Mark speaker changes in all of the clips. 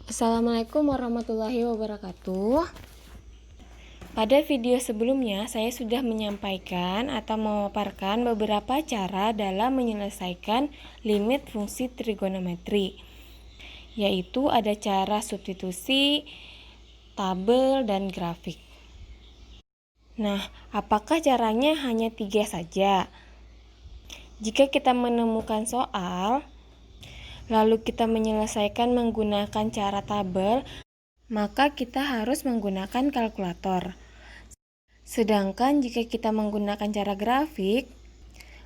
Speaker 1: Assalamualaikum warahmatullahi wabarakatuh. Pada video sebelumnya, saya sudah menyampaikan atau memaparkan beberapa cara dalam menyelesaikan limit fungsi trigonometri, yaitu ada cara substitusi, tabel, dan grafik. Nah, apakah caranya hanya 3 saja? Jika kita menemukan soal, lalu kita menyelesaikan menggunakan cara tabel, maka kita harus menggunakan kalkulator. Sedangkan jika kita menggunakan cara grafik,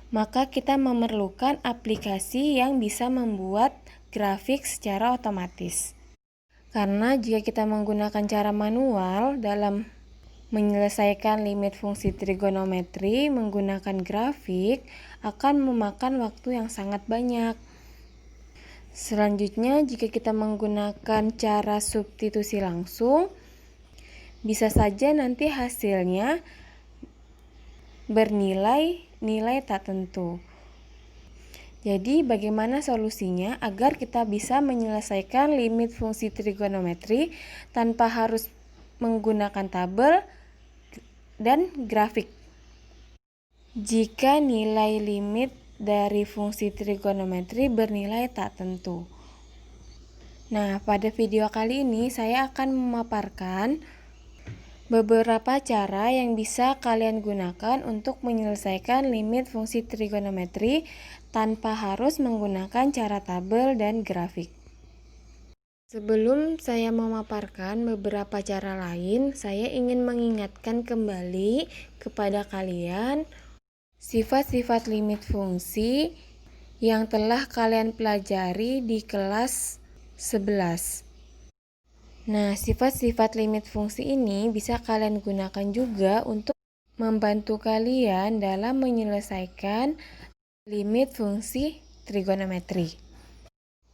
Speaker 1: maka kita memerlukan aplikasi yang bisa membuat grafik secara otomatis. Karena jika kita menggunakan cara manual dalam menyelesaikan limit fungsi trigonometri menggunakan grafik akan memakan waktu yang sangat banyak. Selanjutnya, jika kita menggunakan cara substitusi langsung, bisa saja nanti hasilnya bernilai nilai tak tentu. Jadi, bagaimana solusinya agar kita bisa menyelesaikan limit fungsi trigonometri tanpa harus menggunakan tabel dan grafik? Jika nilai limit dari fungsi trigonometri bernilai tak tentu. Nah, pada video kali ini saya akan memaparkan beberapa cara yang bisa kalian gunakan untuk menyelesaikan limit fungsi trigonometri tanpa harus menggunakan cara tabel dan grafik. Sebelum saya memaparkan beberapa cara lain, saya ingin mengingatkan kembali kepada kalian sifat-sifat limit fungsi yang telah kalian pelajari di kelas 11. Nah, sifat-sifat limit fungsi ini bisa kalian gunakan juga untuk membantu kalian dalam menyelesaikan limit fungsi trigonometri.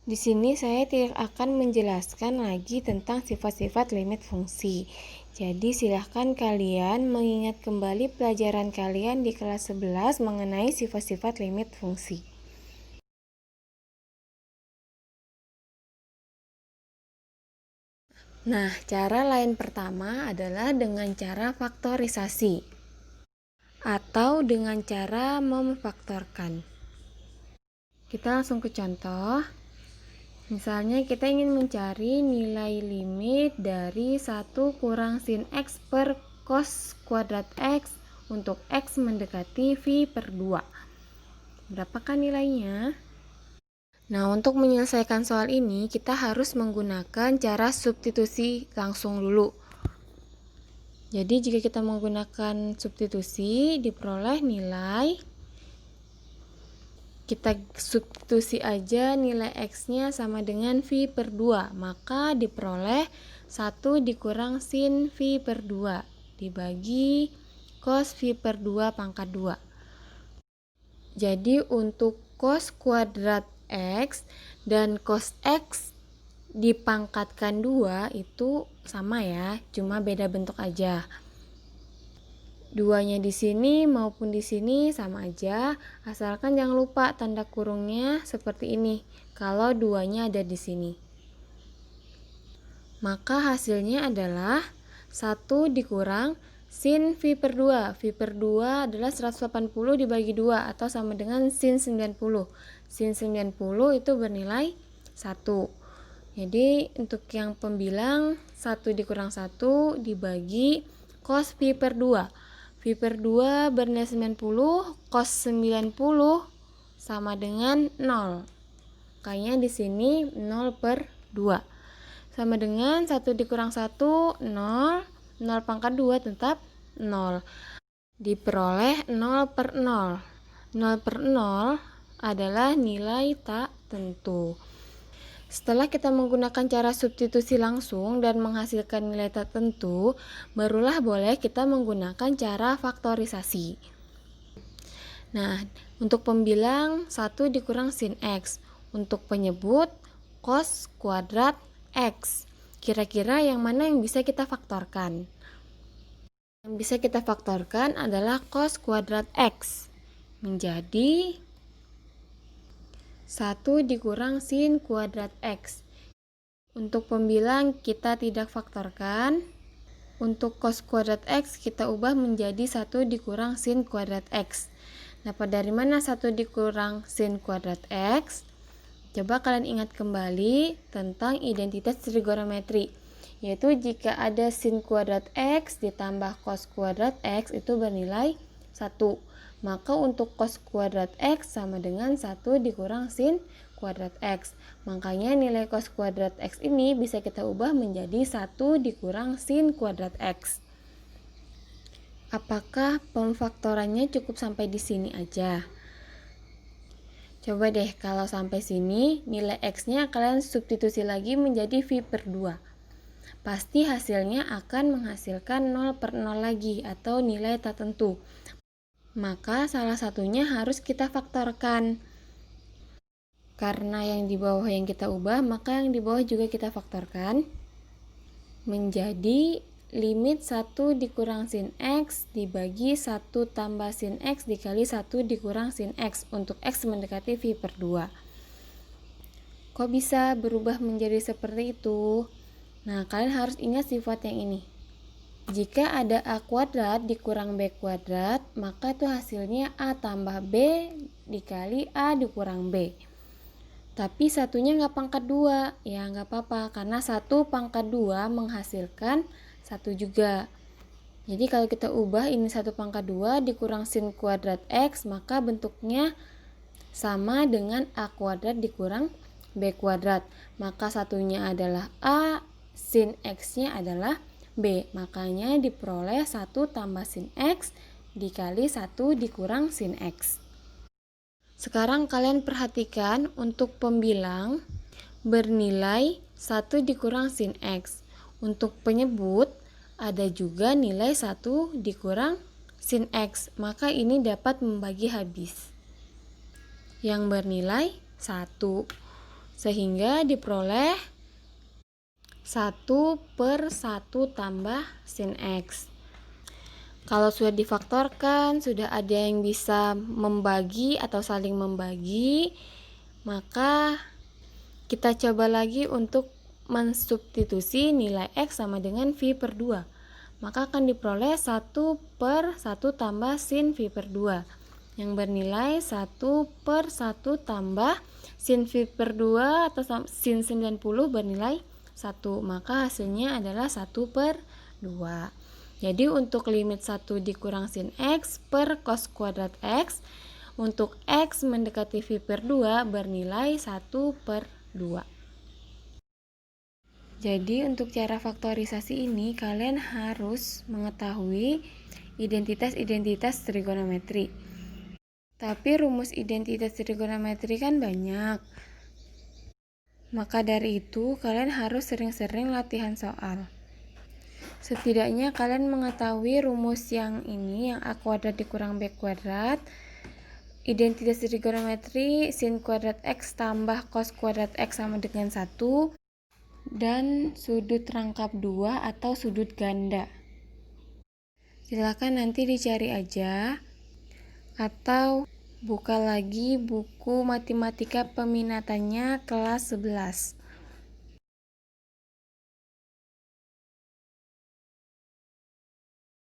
Speaker 1: Di sini saya tidak akan menjelaskan lagi tentang sifat-sifat limit fungsi. Jadi silahkan kalian mengingat kembali pelajaran kalian di kelas 11 mengenai sifat-sifat limit fungsi. Nah, cara lain pertama adalah dengan cara faktorisasi atau dengan cara memfaktorkan. Kita langsung ke contoh. Misalnya kita ingin mencari nilai limit dari 1 kurang sin X per cos kuadrat X untuk X mendekati V per 2. Berapakah nilainya? Nah, untuk menyelesaikan soal ini kita harus menggunakan cara substitusi langsung dulu. Jadi jika kita menggunakan substitusi diperoleh nilai, kita substitusi aja nilai X-nya sama dengan V per 2, maka diperoleh 1 dikurang sin V per 2 dibagi cos V per 2 pangkat 2. Jadi untuk cos kuadrat X dan cos X dipangkatkan 2 itu sama ya, cuma beda bentuk aja. Duanya di sini maupun di sini sama aja, asalkan jangan lupa tanda kurungnya seperti ini kalau duanya ada di sini. Maka hasilnya adalah 1 dikurang sin V per 2. V per 2 adalah 180 dibagi 2 atau sama dengan sin 90. Sin 90 itu bernilai 1. Jadi untuk yang pembilang 1 dikurang 1 dibagi cos V per 2. V per 2 bernilai 90, cos 90 sama dengan 0. Makanya di sini 0 per 2. Sama dengan 1 dikurang 1, 0. 0 pangkat 2 tetap 0. Diperoleh 0 per 0. 0 per 0 adalah nilai tak tentu. Setelah kita menggunakan cara substitusi langsung dan menghasilkan nilai tertentu, barulah boleh kita menggunakan cara faktorisasi. Nah, untuk pembilang 1 dikurang sin X. Untuk penyebut cos kuadrat X. Kira-kira yang mana yang bisa kita faktorkan? Yang bisa kita faktorkan adalah cos kuadrat X menjadi 1 dikurang sin kuadrat X. Untuk pembilang kita tidak faktorkan. Untuk cos kuadrat X kita ubah menjadi 1 dikurang sin kuadrat X. Dapat dari mana 1 dikurang sin kuadrat X? Coba kalian ingat kembali tentang identitas trigonometri, yaitu jika ada sin kuadrat X ditambah cos kuadrat X itu bernilai 1. Maka untuk cos kuadrat X sama dengan 1 dikurang sin kuadrat X. Makanya nilai cos kuadrat X ini bisa kita ubah menjadi 1 dikurang sin kuadrat X. Apakah pemfaktorannya cukup sampai di sini aja? Coba deh kalau sampai sini nilai X-nya kalian substitusi lagi menjadi V/2. Pasti hasilnya akan menghasilkan 0/0 lagi atau nilai tak tentu. Maka salah satunya harus kita faktorkan. Karena yang di bawah yang kita ubah, maka yang di bawah juga kita faktorkan menjadi limit 1 dikurang sin X dibagi 1 tambah sin X dikali 1 dikurang sin X untuk X mendekati V/2. Kok bisa berubah menjadi seperti itu? Nah, kalian harus ingat sifat yang ini. Jika ada A kuadrat dikurang B kuadrat, maka itu hasilnya A tambah B dikali A dikurang B. Tapi satunya nggak pangkat 2, ya nggak apa-apa, karena 1 pangkat 2 menghasilkan 1 juga. Jadi kalau kita ubah ini 1 pangkat 2 dikurang sin kuadrat X, maka bentuknya sama dengan A kuadrat dikurang B kuadrat. Maka satunya adalah A, sin X-nya adalah B. Makanya diperoleh 1 tambah sin X dikali 1 dikurang sin X. Sekarang kalian perhatikan untuk pembilang bernilai 1 dikurang sin X. Untuk penyebut ada juga nilai 1 dikurang sin X. Maka ini dapat membagi habis yang bernilai 1. Sehingga diperoleh 1/1 tambah sin X. Kalau sudah difaktorkan, sudah ada yang bisa membagi atau saling membagi, maka kita coba lagi untuk mensubstitusi nilai X sama dengan V/2. Maka akan diperoleh 1/1 tambah sin V/2 yang bernilai 1/1 tambah sin V/2 atau sin 90 bernilai 1. Maka hasilnya adalah 1/2. Jadi untuk limit 1 dikurang sin X per cos kuadrat X, untuk X mendekati V/2 bernilai 1/2. Jadi untuk cara faktorisasi ini kalian harus mengetahui identitas-identitas trigonometri. Tapi rumus identitas trigonometri kan banyak. Maka dari itu kalian harus sering-sering latihan soal. Setidaknya kalian mengetahui rumus yang ini, yang A kuadrat dikurang B kuadrat, identitas trigonometri sin kuadrat X tambah cos kuadrat X sama dengan 1, dan sudut rangkap 2 atau sudut ganda. Silakan nanti dicari aja, atau buka lagi buku matematika peminatannya kelas 11.